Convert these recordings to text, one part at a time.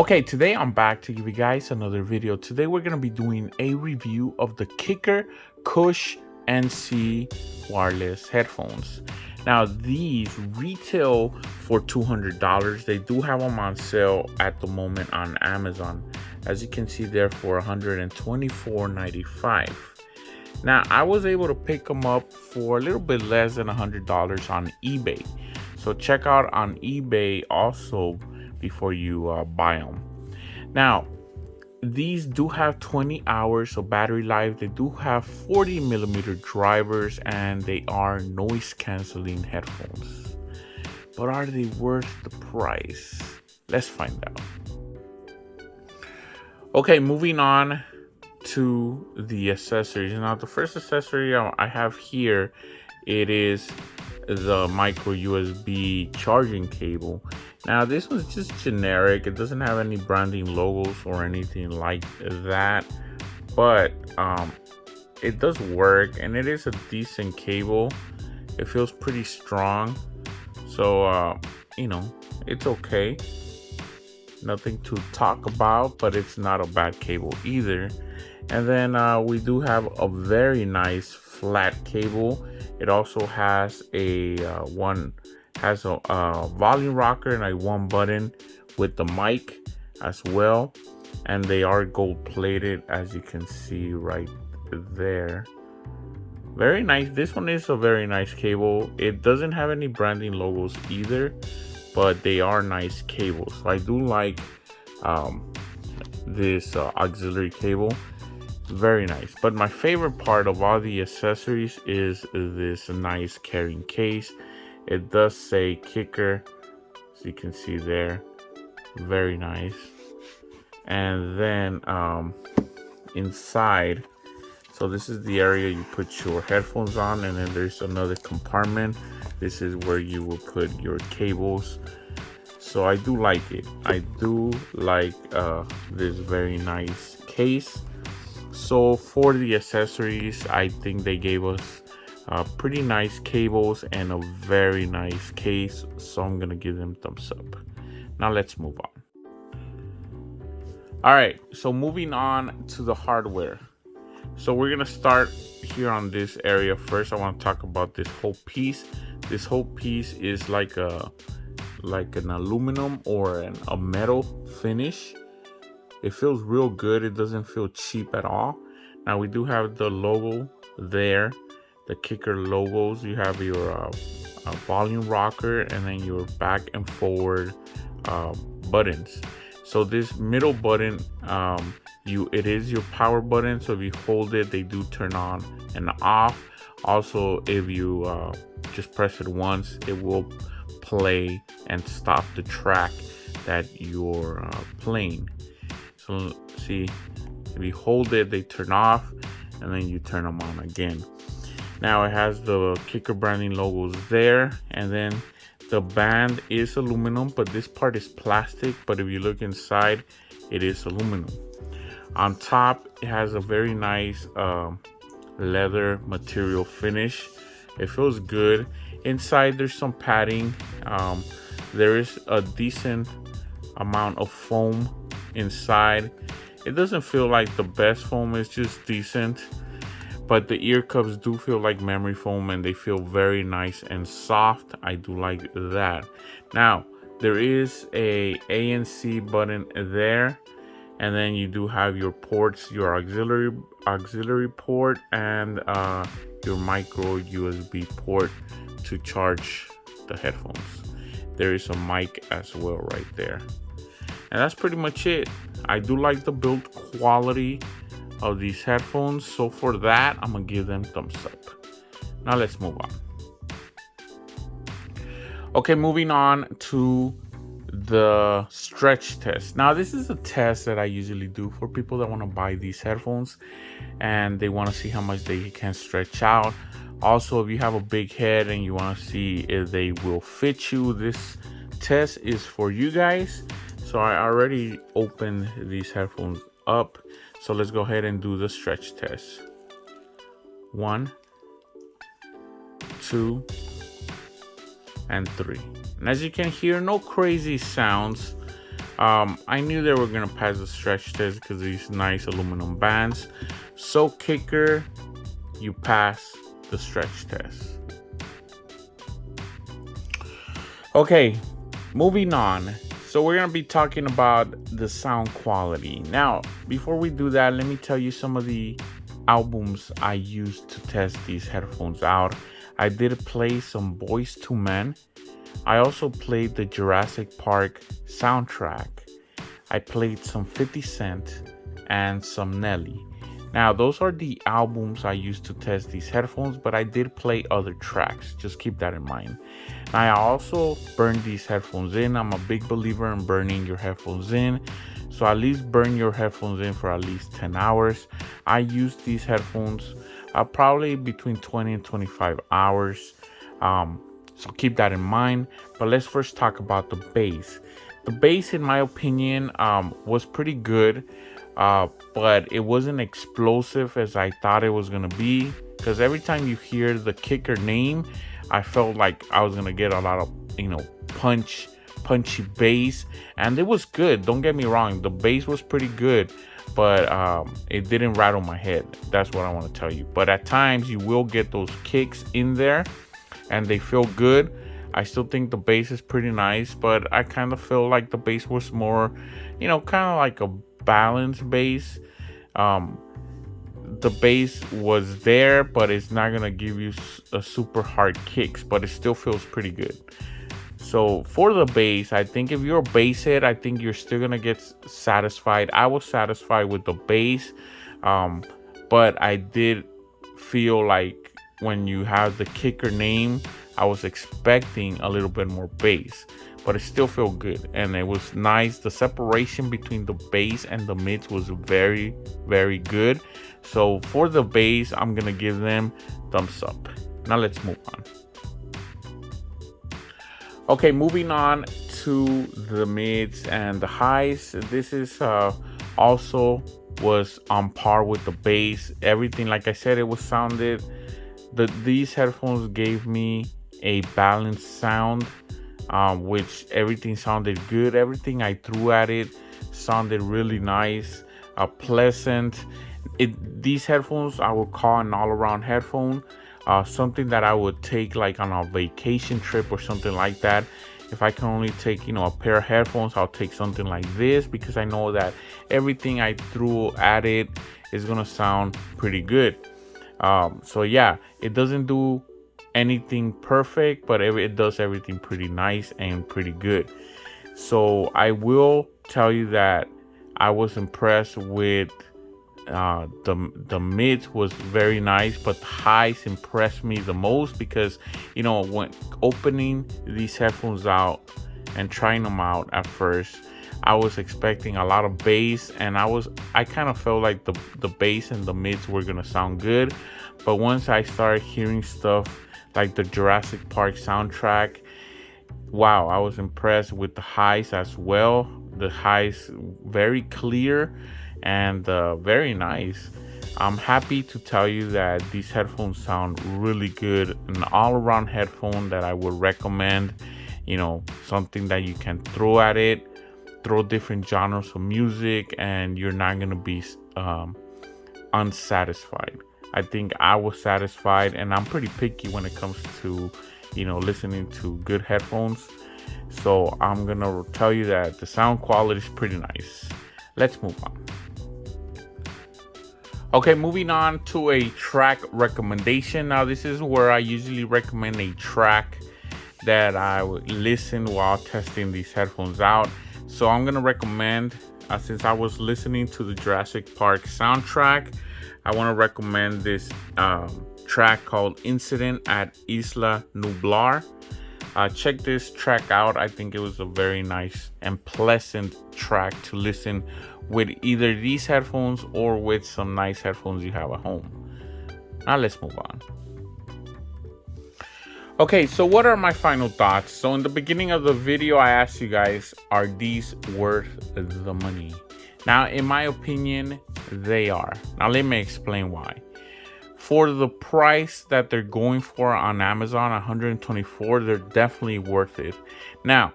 Okay, today I'm back to give you guys another video. Today we're going to be doing a review of the Kicker CushNC wireless headphones. Now these retail for $200. They do have them on sale at the moment on Amazon. As you can see there for $124.95. Now I was able to pick them up for a little bit less than $100 on eBay. So check out on eBay also before you buy them. Now these do have 20 hours of battery life. They do have 40mm drivers and they are noise canceling headphones. But are they worth the price? Let's find out. Okay, moving on to the accessories. Now the first accessory I have here, it is the micro USB charging cable. Now this one's just generic. It doesn't have any branding logos or anything like that, but it does work and it is a decent cable. It feels pretty strong, so you know, it's okay. Nothing to talk about, but it's not a bad cable either. And then we do have a very nice flat cable. It also has a volume rocker and a one button with the mic as well. And they are gold plated, as you can see right there. Very nice. This one is a very nice cable. It doesn't have any branding logos either, but they are nice cables. So I do like this auxiliary cable. Very nice. But my favorite part of all the accessories is this nice carrying case. It does say Kicker, as you can see there. Very nice. And then inside, so this is the area you put your headphones on, and then there's another compartment. This is where you will put your cables. So I do like it. I do like this very nice case. So for the accessories, I think they gave us pretty nice cables and a very nice case. So I'm gonna give them thumbs up. Now let's move on. All right, so moving on to the hardware. So we're gonna start here on this area first. I want to talk about this whole piece. This whole piece is like an aluminum or a metal finish. It feels real good. It doesn't feel cheap at all. Now we do have the logo there, the Kicker logos. You have your volume rocker and then your back and forward buttons. So this middle button, it is your power button. So if you hold it, they do turn on and off. Also, if you just press it once, it will play and stop the track that you're playing. So see, if you hold it, they turn off and then you turn them on again. Now it has the Kicker branding logos there, and then the band is aluminum, but this part is plastic. But if you look inside, it is aluminum. On top, it has a very nice leather material finish. It feels good. Inside, there's some padding. There is a decent amount of foam inside. It doesn't feel like the best foam, it's just decent, but the ear cups do feel like memory foam and they feel very nice and soft. I do like that. Now there is a ANC button there, and then you do have your ports, your auxiliary port and your micro USB port to charge the headphones. There is a mic as well right there. And that's pretty much it. I do like the build quality of these headphones. So for that, I'm gonna give them thumbs up. Now let's move on. Okay, moving on to the stretch test. Now this is a test that I usually do for people that want to buy these headphones and they want to see how much they can stretch out. Also, if you have a big head and you want to see if they will fit you, this test is for you guys. So I already opened these headphones up. So let's go ahead and do the stretch test. 1, 2, and 3. And as you can hear, no crazy sounds. I knew they were gonna pass the stretch test because of these nice aluminum bands. So kicker, you pass the stretch test. Okay, moving on. So we're gonna be talking about the sound quality. Now, before we do that, let me tell you some of the albums I used to test these headphones out. I did play some Boys to Men. I also played the Jurassic Park soundtrack. I played some 50 Cent and some Nelly. Now, those are the albums I used to test these headphones, but I did play other tracks. Just keep that in mind. Now, I also burned these headphones in. I'm a big believer in burning your headphones in. So at least burn your headphones in for at least 10 hours. I used these headphones probably between 20 and 25 hours. So keep that in mind. But let's first talk about the bass. The bass, in my opinion, was pretty good. But it wasn't explosive as I thought it was going to be. Because every time you hear the kicker name, I felt like I was going to get a lot of, punchy bass. And it was good. Don't get me wrong. The bass was pretty good. But it didn't rattle my head. That's what I want to tell you. But at times, you will get those kicks in there. And they feel good. I still think the bass is pretty nice, but I kind of feel like the bass was more, kind of like a balanced bass. The bass was there, but it's not gonna give you a super hard kicks, but it still feels pretty good. So for the bass, I think if you're a bass head, I think you're still gonna get satisfied. I was satisfied with the bass, but I did feel like when you have the kicker name, I was expecting a little bit more bass, but it still felt good and it was nice. The separation between the bass and the mids was very, very good. So for the bass, I'm gonna give them thumbs up. Now let's move on. Okay, moving on to the mids and the highs. This is also was on par with the bass. Everything, like I said, it was sounded. These headphones gave me a balanced sound, which everything sounded good. Everything I threw at it sounded really nice, pleasant. These headphones I would call an all-around headphone, something that I would take like on a vacation trip or something like that. If I can only take, a pair of headphones, I'll take something like this because I know that everything I threw at it is gonna sound pretty good. So yeah, it doesn't do anything perfect, but it does everything pretty nice and pretty good. So I will tell you that I was impressed with the mids was very nice, but the highs impressed me the most because when opening these headphones out and trying them out at first, I was expecting a lot of bass, and I kind of felt like the bass and the mids were gonna sound good. But once I started hearing stuff like the Jurassic Park soundtrack, wow, I was impressed with the highs as well. The highs very clear and very nice. I'm happy to tell you that these headphones sound really good. An all-around headphone that I would recommend. Something that you can throw at it, throw different genres of music, and you're not gonna be unsatisfied. I think I was satisfied, and I'm pretty picky when it comes to listening to good headphones. So I'm gonna tell you that the sound quality is pretty nice. Let's move on. Okay, moving on to a track recommendation. Now this is where I usually recommend a track that I would listen while testing these headphones out. So I'm gonna recommend, since I was listening to the Jurassic Park soundtrack, I want to recommend this track called Incident at Isla Nublar. Check this track out. I think it was a very nice and pleasant track to listen with either these headphones or with some nice headphones you have at home. Now let's move on. Okay, so what are my final thoughts? So in the beginning of the video, I asked you guys, are these worth the money? Now, in my opinion, they are. Now, let me explain why. For the price that they're going for on Amazon, $124, they're definitely worth it. Now,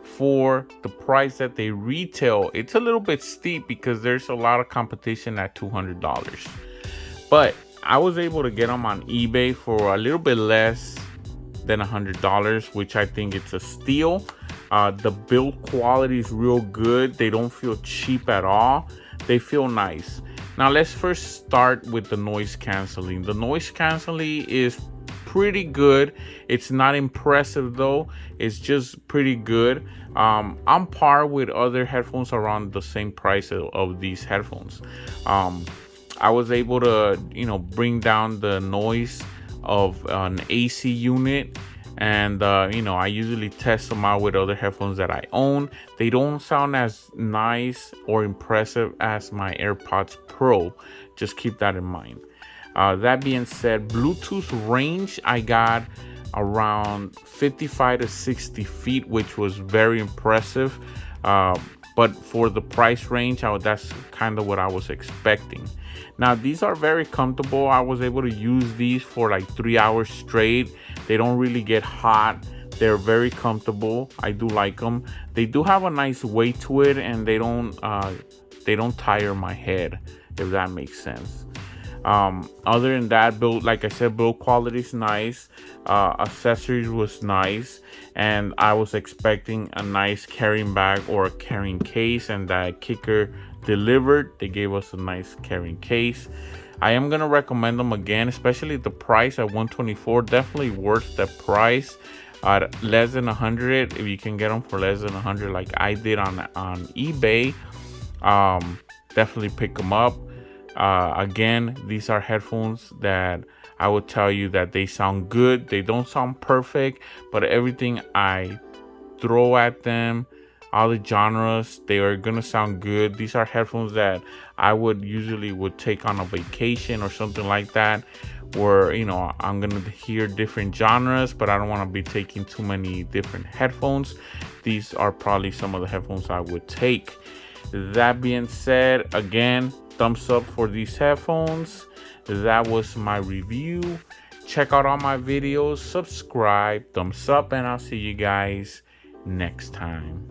for the price that they retail, it's a little bit steep because there's a lot of competition at $200. But I was able to get them on eBay for a little bit less than $100, which I think it's a steal. The build quality is real good. They don't feel cheap at all. They feel nice. Now let's first start with the noise canceling. The noise canceling is pretty good. It's not impressive though. It's just pretty good. On par with other headphones around the same price of these headphones. I was able to, bring down the noise of an AC unit, and I usually test them out with other headphones that I own. They don't sound as nice or impressive as my AirPods Pro. Just keep that in mind. That being said, Bluetooth range, I got around 55 to 60 feet, which was very impressive. But for the price range, that's kind of what I was expecting. Now, these are very comfortable. I was able to use these for like 3 hours straight. They don't really get hot. They're very comfortable. I do like them. They do have a nice weight to it, and they don't tire my head, if that makes sense. Other than that, like I said, build quality is nice. Accessories was nice, and I was expecting a nice carrying bag or a carrying case, and that Kicker delivered. They gave us a nice carrying case. I am gonna recommend them again, especially the price at $124. Definitely worth the price. At less than 100, if you can get them for less than 100, like I did on eBay, definitely pick them up. Again, these are headphones that I would tell you that they sound good. They don't sound perfect, but everything I throw at them, all the genres, they are gonna sound good. These are headphones that I would take on a vacation or something like that, where I'm gonna hear different genres, but I don't want to be taking too many different headphones. These are probably some of the headphones I would take. That being said, again, thumbs up for these headphones. That was my review. Check out all my videos, subscribe, thumbs up, and I'll see you guys next time.